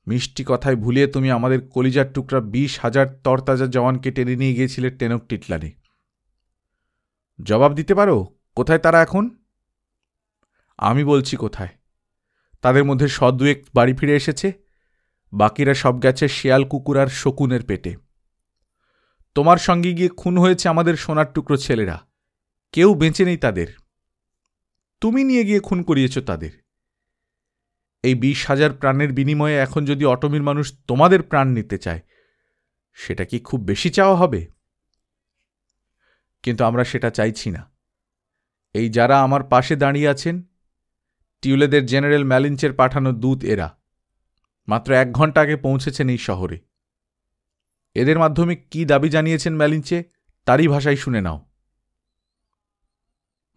মিষ্টি কথায় ভুলিয়ে তুমি আমাদের কলিজার টুকরা 20,000 তরতাজা জওয়ানকে টেনে নিয়ে গিয়েছিলে টেনকটিটলানে। জবাব দিতে পারো কোথায় তারা এখন? আমি বলছি কোথায়, তাদের মধ্যে দুয়েক বাড়ি ফিরে এসেছে, বাকিরা সব গেছে শেয়াল কুকুর আর শকুনের পেটে। তোমার সঙ্গে গিয়ে খুন হয়েছে আমাদের সোনার টুকরো ছেলেরা, কেউ বেঁচে নেই তাদের। তুমি নিয়ে গিয়ে খুন করিয়েছ তাদের। এই 20,000 প্রাণের বিনিময়ে এখন যদি অটমির মানুষ তোমাদের প্রাণ নিতে চায়, সেটা কি খুব বেশি চাওয়া হবে? কিন্তু আমরা সেটা চাইছি না। এই যারা আমার পাশে দাঁড়িয়ে আছেন, টিউলেদের জেনারেল ম্যালিঞ্চের পাঠানো দূত এরা, মাত্র 1 ঘন্টা আগে পৌঁছেছেন এই শহরে। এদের মাধ্যমে কি দাবি জানিয়েছেন ম্যালিঞ্চে, তারই ভাষায় শুনে নাও।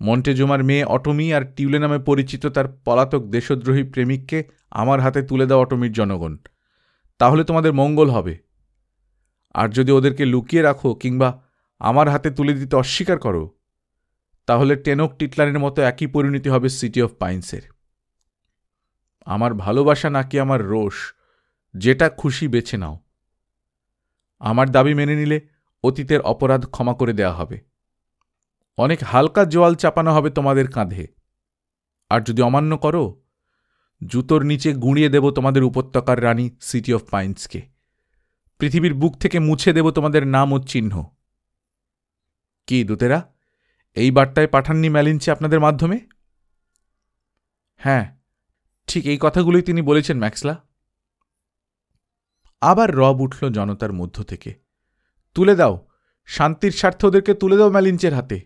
মন্টেজোমার মেয়ে অটমি আর টিউলে নামে পরিচিত তার পলাতক দেশদ্রোহী প্রেমিককে আমার হাতে তুলে দাও অটমির জনগণ, তাহলে তোমাদের মঙ্গল হবে। আর যদি ওদেরকে লুকিয়ে রাখো কিংবা আমার হাতে তুলে দিতে অস্বীকার করো, তাহলে টেনকটিটলানের মতো একই পরিণতি হবে সিটি অফ পাইন্সের। আমার ভালোবাসা নাকি আমার রোষ, যেটা খুশি বেছে নাও। আমার দাবি মেনে নিলে অতীতের অপরাধ ক্ষমা করে দেয়া হবে, অনেক হালকা জোয়াল চাপানো হবে তোমাদের কাঁধে। আর যদি অমান্য করো, জুতোর নিচে গুঁড়িয়ে দেব তোমাদের উপত্যকার রানী সিটি অফ পাইন্সকে, পৃথিবীর বুক থেকে মুছে দেব তোমাদের নাম ও চিহ্ন। কি দূতেরা, এই বার্তায় পাঠাননি ম্যালিঞ্চে আপনাদের মাধ্যমে? হ্যাঁ, ঠিক এই কথাগুলোই তিনি বলেছেন ম্যাক্সলা। আবার রব উঠল জনতার মধ্য থেকে। তুলে দাও, শান্তির স্বার্থে ওদেরকে তুলে দাও ম্যালিঞ্চের হাতে।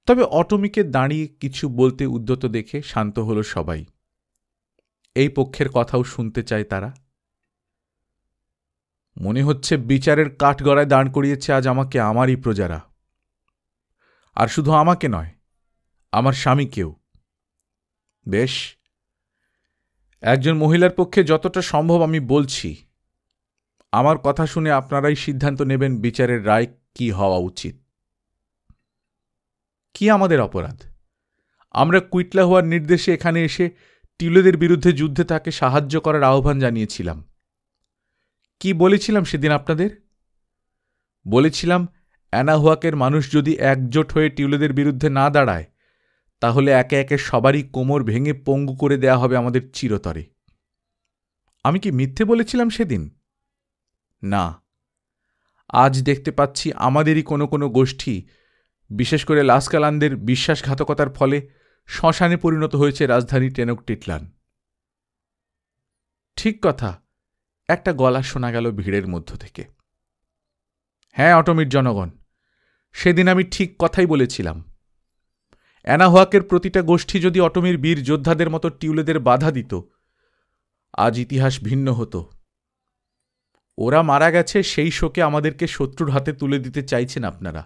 তবে অটমিকে দাঁড়িয়ে কিছু বলতে উদ্যত দেখে শান্ত হল সবাই। এই পক্ষের কথাও শুনতে চায় তারা। মনে হচ্ছে বিচারের কাঠগড়ায় দাঁড় করিয়েছে আজ আমাকে আমারই প্রজারা। আর শুধু আমাকে নয়, আমার স্বামীকেও। বেশ, একজন মহিলার পক্ষে যতটা সম্ভব আমি বলছি। আমার কথা শুনে আপনারাই সিদ্ধান্ত নেবেন বিচারের রায় কি হওয়া উচিত। কি আমাদের অপরাধ? আমরা কুইটলা হওয়ার নির্দেশে এখানে এসে টিউলেদের বিরুদ্ধে যুদ্ধে তাকে সাহায্য করার আহ্বান জানিয়েছিলাম। কি বলেছিলাম সেদিন আপনাদের? বলেছিলাম অ্যানাহুয়াকের মানুষ যদি একজোট হয়ে টিউলেদের বিরুদ্ধে না দাঁড়ায়, তাহলে একে একে সবারই কোমর ভেঙে পঙ্গু করে দেয়া হবে আমাদের চিরতরে। আমি কি মিথ্যে বলেছিলাম সেদিন? না। আজ দেখতে পাচ্ছি আমাদেরই কোনো কোনো গোষ্ঠী, বিশেষ করে লাস্কালানদের বিশ্বাসঘাতকতার ফলে শ্মশানে পরিণত হয়েছে রাজধানী টেনকটিটলান। ঠিক কথা, একটা গলা শোনা গেল ভিড়ের মধ্য থেকে। হ্যাঁ অটমির জনগণ, সেদিন আমি ঠিক কথাই বলেছিলাম। অ্যানাহুয়াকের প্রতিটা গোষ্ঠী যদি অটমির বীর যোদ্ধাদের মতো টিউলেদের বাধা দিত, আজ ইতিহাস ভিন্ন হতো। ওরা মারা গেছে, সেই শোকে আমাদেরকে শত্রুর হাতে তুলে দিতে চাইছেন আপনারা।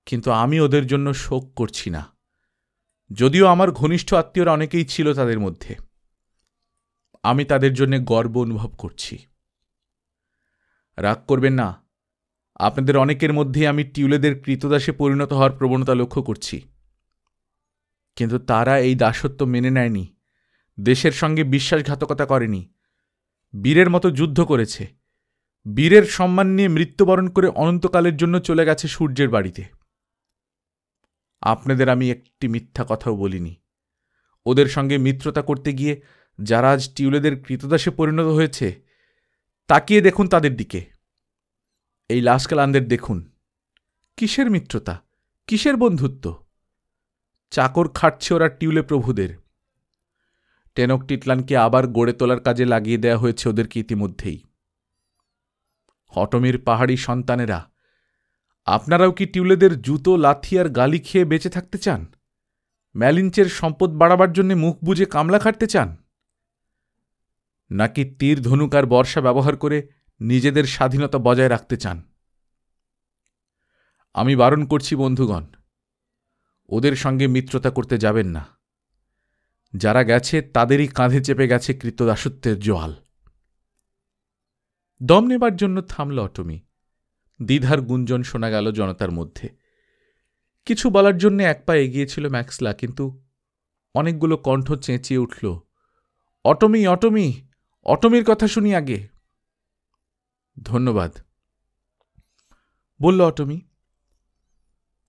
কিন্তু আমি ওদের জন্য শোক করছি না, যদিও আমার ঘনিষ্ঠ আত্মীয়রা অনেকেই ছিল তাদের মধ্যে। আমি তাদের জন্য গর্ব অনুভব করছি। রাগ করবেন না, আপনাদের অনেকের মধ্যেই আমি টিউলেদের কৃতদাসে পরিণত হওয়ার প্রবণতা লক্ষ্য করছি। কিন্তু তারা এই দাসত্ব মেনে নেয়নি, দেশের সঙ্গে বিশ্বাসঘাতকতা করেনি, বীরের মতো যুদ্ধ করেছে, বীরের সম্মান নিয়ে মৃত্যুবরণ করে অনন্তকালের জন্য চলে গেছে সূর্যের বাড়িতে। আপনাদের আমি একটি মিথ্যা কথাও বলিনি। ওদের সঙ্গে মিত্রতা করতে গিয়ে যারা আজ টিউলেদের কৃতদাসে পরিণত হয়েছে, তাকিয়ে দেখুন তাদের দিকে। এই লাস্কালানদের দেখুন, কিসের মিত্রতা, কিসের বন্ধুত্ব? চাকর খাটছে ওরা টিউলে প্রভুদের। টেনকটিটলানকে আবার গড়ে তোলার কাজে লাগিয়ে দেওয়া হয়েছে ওদেরকে ইতিমধ্যেই। অটমির পাহাড়ি সন্তানেরা, আপনারাও কি টিউলেদের জুতো, লাথি আর গালি খেয়ে বেঁচে থাকতে চান? ম্যালিঞ্চের সম্পদ বাড়াবার জন্য মুখ বুজে কামলা খাটতে চান? নাকি তীর, ধনুক আর বর্ষা ব্যবহার করে নিজেদের স্বাধীনতা বজায় রাখতে চান? আমি বারণ করছি বন্ধুগণ, ওদের সঙ্গে মিত্রতা করতে যাবেন না। যারা গেছে তাদেরই কাঁধে চেপে গেছে কৃতদাসত্বের জোয়াল। দম নেবার জন্য থামল অটমি। দ্বিধার গুঞ্জন শোনা গেল জনতার মধ্যে। কিছু বলার জন্য এক পা এগিয়েছিল ম্যাক্সলা, কিন্তু অনেকগুলো কণ্ঠ চেঁচিয়ে উঠল, অটমি, অটমি, অটমির কথা শুনি আগে। ধন্যবাদ, বলল অটমি।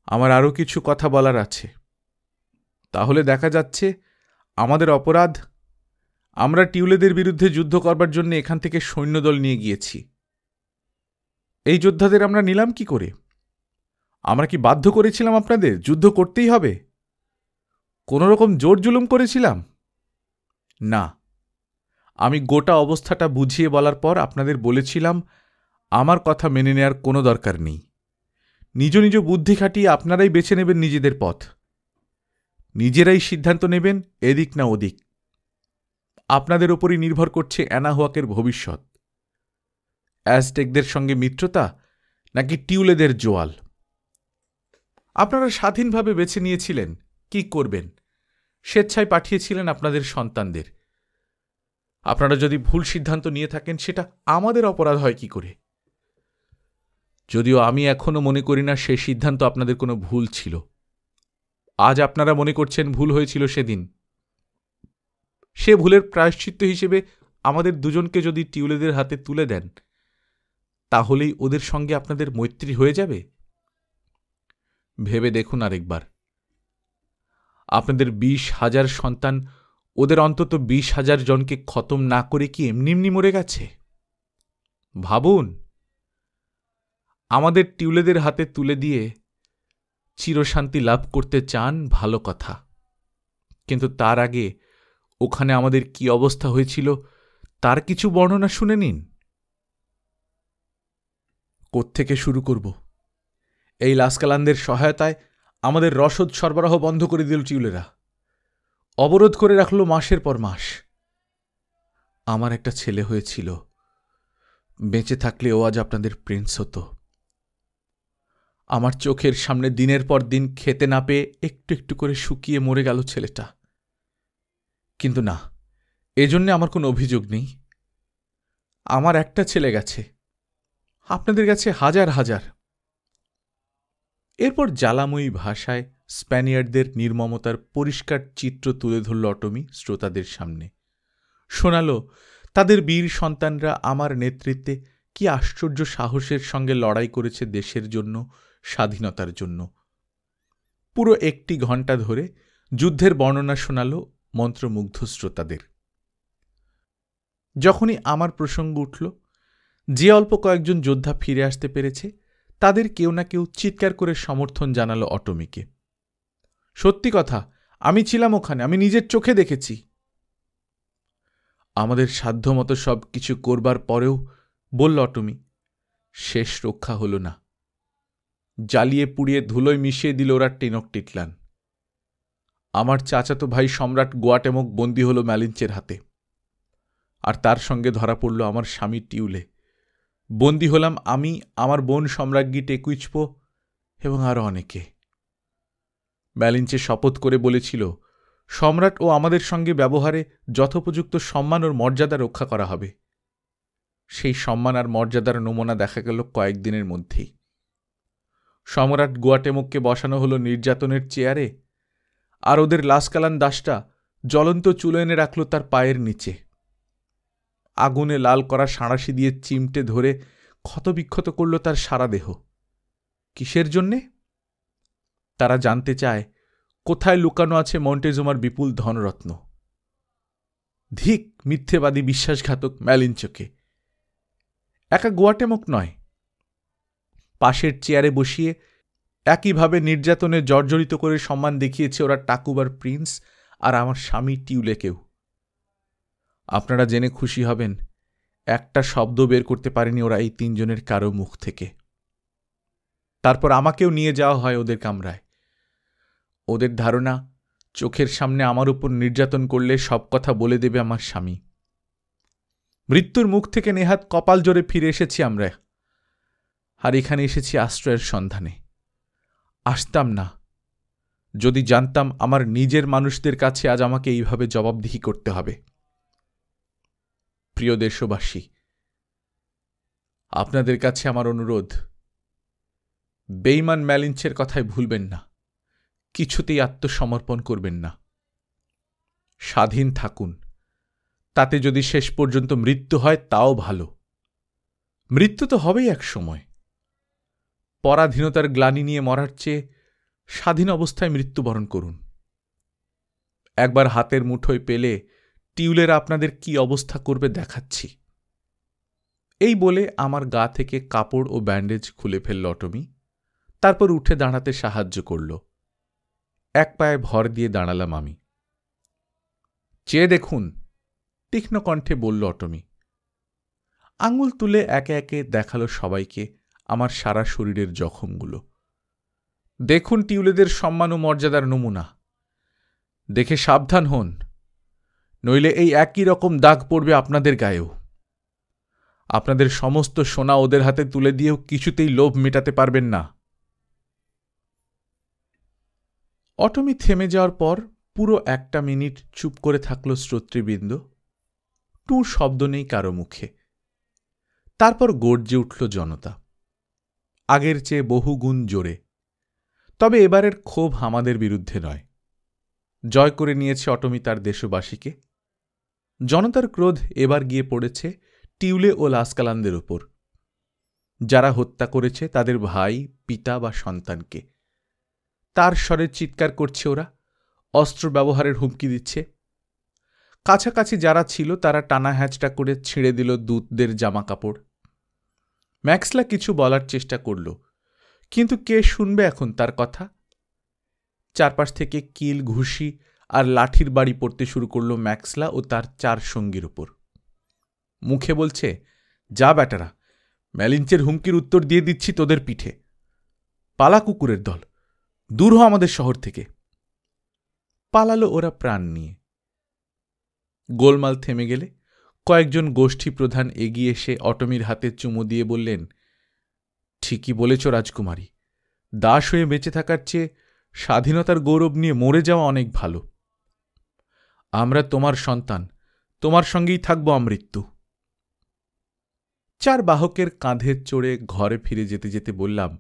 আমার আরও কিছু কথা বলার আছে। তাহলে দেখা যাচ্ছে আমাদের অপরাধ, আমরা টিউলেদের বিরুদ্ধে যুদ্ধ করবার জন্য এখান থেকে সৈন্যদল নিয়ে গিয়েছি। এই যোদ্ধাদের আমরা নিলাম কি করে? আমরা কি বাধ্য করেছিলাম আপনাদের যুদ্ধ করতেই হবে? কোনো রকম জোর জুলুম করেছিলাম? না। আমি গোটা অবস্থাটা বুঝিয়ে বলার পর আপনাদের বলেছিলাম আমার কথা মেনে নেওয়ার কোনো দরকার নেই। নিজ নিজ বুদ্ধি খাটিয়ে আপনারাই বেছে নেবেন নিজেদের পথ, নিজেরাই সিদ্ধান্ত নেবেন এদিক না ওদিক। আপনাদের ওপরই নির্ভর করছে অ্যানাহুয়াকের ভবিষ্যৎ। অ্যাজটেকদের সঙ্গে মিত্রতা নাকি টিউলেদের জোয়াল। আপনারা স্বাধীনভাবে বেছে নিয়েছিলেন কি করবেন, স্বেচ্ছায় পাঠিয়েছিলেন আপনাদের সন্তানদের। আপনারা যদি ভুল সিদ্ধান্ত নিয়ে থাকেন সেটা আমাদের অপরাধ হয় কি করে? যদিও আমি এখনো মনে করি না সে সিদ্ধান্ত আপনাদের কোনো ভুল ছিল। আজ আপনারা মনে করছেন ভুল হয়েছিল সেদিন। সে ভুলের প্রায়শ্চিত্ত হিসেবে আমাদের দুজনকে যদি টিউলেদের হাতে তুলে দেন, তাহলেই ওদের সঙ্গে আপনাদের মৈত্রী হয়ে যাবে। ভেবে দেখুন আরেকবার, আপনাদের 20,000 সন্তান ওদের অন্তত 20,000 জনকে খতম না করে কি এমনি এমনি মরে গেছে? ভাবুন, আমাদের টিউলেদের হাতে তুলে দিয়ে চিরশান্তি লাভ করতে চান, ভালো কথা, কিন্তু তার আগে ওখানে আমাদের কি অবস্থা হয়েছিল তার কিছু বর্ণনা শুনে নিন। কোত্থেকে শুরু করব? এই লাস্কালানদের সহায়তায় আমাদের রসদ সরবরাহ বন্ধ করে দিল টিউলেরা, অবরোধ করে রাখল মাসের পর মাস। আমার একটা ছেলে হয়েছিল, বেঁচে থাকলে ও আজ আপনাদের প্রিন্স হতো। আমার চোখের সামনে দিনের পর দিন খেতে না পেয়ে একটু একটু করে শুকিয়ে মরে গেল ছেলেটা। কিন্তু না, এজন্য আমার কোনো অভিযোগ নেই। আমার একটা ছেলে গেছে, আপনাদের কাছে হাজার হাজার। এরপর জ্বালাময়ী ভাষায় স্প্যানিয়ার্ডদের নির্মমতার পরিষ্কার চিত্র তুলে ধরল অটমি শ্রোতাদের সামনে। শোনাল তাদের বীর সন্তানরা আমার নেতৃত্বে কি আশ্চর্য সাহসের সঙ্গে লড়াই করেছে দেশের জন্য, স্বাধীনতার জন্য। পুরো 1 ঘণ্টা ধরে যুদ্ধের বর্ণনা শোনাল মন্ত্রমুগ্ধ শ্রোতাদের। যখনই আমার প্রসঙ্গ উঠল, যে অল্প কয়েকজন যোদ্ধা ফিরে আসতে পেরেছে তাদের কেউ না কেউ চিৎকার করে সমর্থন জানালো অটমিকে। সত্যি কথা, আমি ছিলাম ওখানে, আমি নিজের চোখে দেখেছি। আমাদের সাধ্যমতো সব কিছু করবার পরেও, বলল অটমি, শেষ রক্ষা হল না। জ্বালিয়ে পুড়িয়ে ধুলোয় মিশিয়ে দিল ওরা টেনক টিটলান। আমার চাচাতো ভাই সম্রাট গোয়াটেমক বন্দী হল ম্যালিঞ্চের হাতে, আর তার সঙ্গে ধরা পড়ল আমার স্বামী টিউলে। বন্দী হলাম আমি, আমার বোন সম্রাজ্ঞী টেকুইচপো এবং আরও অনেকে। ম্যালিঞ্চে শপথ করে বলেছিল সম্রাট ও আমাদের সঙ্গে ব্যবহারে যথোপযুক্ত সম্মান ও মর্যাদা রক্ষা করা হবে। সেই সম্মান আর মর্যাদার নমুনা দেখা গেল কয়েকদিনের মধ্যেই। সম্রাট গোয়াটেমককে বসানো হলো নির্যাতনের চেয়ারে, আর ওদের লাস্কালান দাসটা জ্বলন্ত চুলো এনে রাখল তার পায়ের নিচে। আগুনে লাল করা সাঁড়াশি দিয়ে চিমটে ধরে ক্ষতবিক্ষত করল তার সারা দেহ। কিসের জন্যে? তারা জানতে চায় কোথায় লুকানো আছে মন্টেজুমার বিপুল ধনরত্ন। ধিক মিথ্যেবাদী বিশ্বাসঘাতক ম্যালিঞ্চোকে! একা গোয়াটেমক নয়, পাশের চেয়ারে বসিয়ে একইভাবে নির্যাতনে জর্জরিত করে সম্মান দেখিয়েছে ওরা টাকুবার প্রিন্স আর আমার স্বামী টিউলেকেও। আপনারা জেনে খুশি হবেন, একটা শব্দ বের করতে পারেনি ওরা এই 3 জনের কারো মুখ থেকে। তারপর আমাকেও নিয়ে যাওয়া হয় ওদের কামরায়। ওদের ধারণা চোখের সামনে আমার উপর নির্যাতন করলে সব কথা বলে দেবে আমার স্বামী। মৃত্যুর মুখ থেকে নেহাত কপাল জোরে ফিরে এসেছি আমরা, আর এখানে এসেছি আশ্রয়ের সন্ধানে। আসতাম না যদি জানতাম আমার নিজের মানুষদের কাছে আজ আমাকে এইভাবে জবাবদিহি করতে হবে। প্রিয় দেশবাসী, আপনাদের কাছে আমার অনুরোধ, বেঈমান ম্যালিঞ্চের কথায় ভুলবেন না, কিছুতেই আত্মসমর্পণ করবেন না। স্বাধীন থাকুন, তাতে যদি শেষ পর্যন্ত মৃত্যু হয় তাও ভালো। মৃত্যু তো হবেই এক সময়। পরাধীনতার গ্লানি নিয়ে মরার চেয়ে স্বাধীন অবস্থায় মৃত্যুবরণ করুন। একবার হাতের মুঠোয় পেলে টিউলেরা আপনাদের কি অবস্থা করবে দেখাচ্ছি। এই বলে আমার গা থেকে কাপড় ও ব্যান্ডেজ খুলে ফেলল অটমি। তারপর উঠে দাঁড়াতে সাহায্য করল। এক পায়ে ভর দিয়ে দাঁড়ালাম আমি। চেয়ে দেখুন, তীক্ষ্ণ কণ্ঠে বলল অটমি। আঙুল তুলে একে একে দেখালো সবাইকে আমার সারা শরীরের জখমগুলো। দেখুন টিউলেদের সম্মান ও মর্যাদার নমুনা, দেখে সাবধান হন, নইলে এই একই রকম দাগ পড়বে আপনাদের গায়েও। আপনাদের সমস্ত সোনা ওদের হাতে তুলে দিয়েও কিছুতেই লোভ মেটাতে পারবেন না। অটমি থেমে যাওয়ার পর পুরো 1 মিনিট চুপ করে থাকল শ্রোতৃবৃন্দ। টু শব্দ নেই কারো মুখে। তারপর গর্জে উঠল জনতা, আগের চেয়ে বহুগুণ জোরে। তবে এবারের ক্ষোভ আমাদের বিরুদ্ধে নয়, জয় করে নিয়েছে অটমি তার দেশবাসীকে। জনতার ক্রোধ এবার গিয়ে পড়েছে টিউলে ও লাস্কালানদের উপর, যারা হত্যা করেছে তাদের ভাই, পিতা বা সন্তানকে। তার স্বরে চিৎকার করছে ওরা, অস্ত্র ব্যবহারের হুমকি দিচ্ছে। কাছাকাছি যারা ছিল তারা টানা হ্যাঁচটা করে ছিঁড়ে দিল দূতদের জামা কাপড়। ম্যাক্সলা কিছু বলার চেষ্টা করল, কিন্তু কে শুনবে এখন তার কথা? চারপাশ থেকে কিল, ঘুষি আর লাঠির বাড়ি পড়তে শুরু করল ম্যাক্সলা ও তার 4 সঙ্গীর ওপর। মুখে বলছে, যা ব্যাটারা, ম্যালিঞ্চের হুমকির উত্তর দিয়ে দিচ্ছি তোদের পিঠে। পালা কুকুরের দল, দূর হ আমাদের শহর থেকে। পালালো ওরা প্রাণ নিয়ে। গোলমাল থেমে গেলে কয়েকজন গোষ্ঠী প্রধান এগিয়ে এসে অটমির হাতে চুমু দিয়ে বললেন, ঠিকই বলেছ রাজকুমারী, দাস হয়ে বেঁচে থাকার চেয়ে স্বাধীনতার গৌরব নিয়ে মরে যাওয়া অনেক ভালো। আমরা তোমার সন্তান, তোমার সঙ্গেই থাকব আমৃত্যু। 4 বাহকের কাঁধে চড়ে ঘরে ফিরে যেতে যেতে বললাম,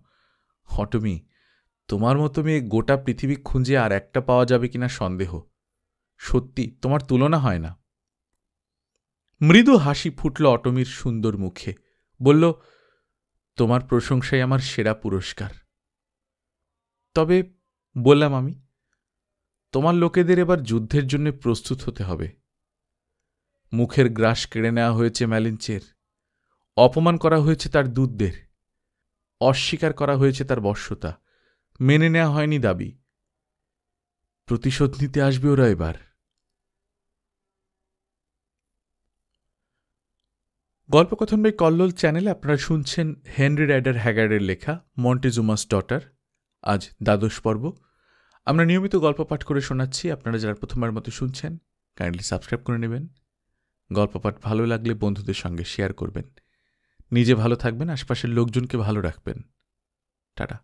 অটমি, তোমার মতো মেয়ে গোটা পৃথিবী খুঁজে আর একটা পাওয়া যাবে কিনা সন্দেহ। সত্যি তোমার তুলনা হয় না। মৃদু হাসি ফুটল অটমির সুন্দর মুখে। বলল, তোমার প্রশংসাই আমার সেরা পুরস্কার। তবে, বললাম আমি, তোমার লোকেদের এবার যুদ্ধের জন্য প্রস্তুত হতে হবে। মুখের গ্রাস কেড়ে নেওয়া হয়েছে ম্যালিঞ্চের, অপমান করা হয়েছে তার দূতদের, অস্বীকার করা হয়েছে তার বশ্যতা, মেনে নেওয়া হয়নি দাবি। প্রতিশোধ নিতে আসবে ওরা এবার। গল্পকথন বাই কল্লোল চ্যানেলে আপনারা শুনছেন হেনরি রাইডার হ্যাগার্ডের লেখা মন্টেজুমাস ডটার, আজ 12 পর্ব। আমরা নিয়মিত গল্প পাঠ করে শোনাচ্ছি। আপনারা যারা প্রথমবার মতো শুনছেন, কাইন্ডলি সাবস্ক্রাইব করে নেবেন। গল্প পাঠ ভালো লাগলে বন্ধুদের সঙ্গে শেয়ার করবেন। নিজে ভালো থাকবেন, আশপাশের লোকজনকে ভালো রাখবেন। টাটা।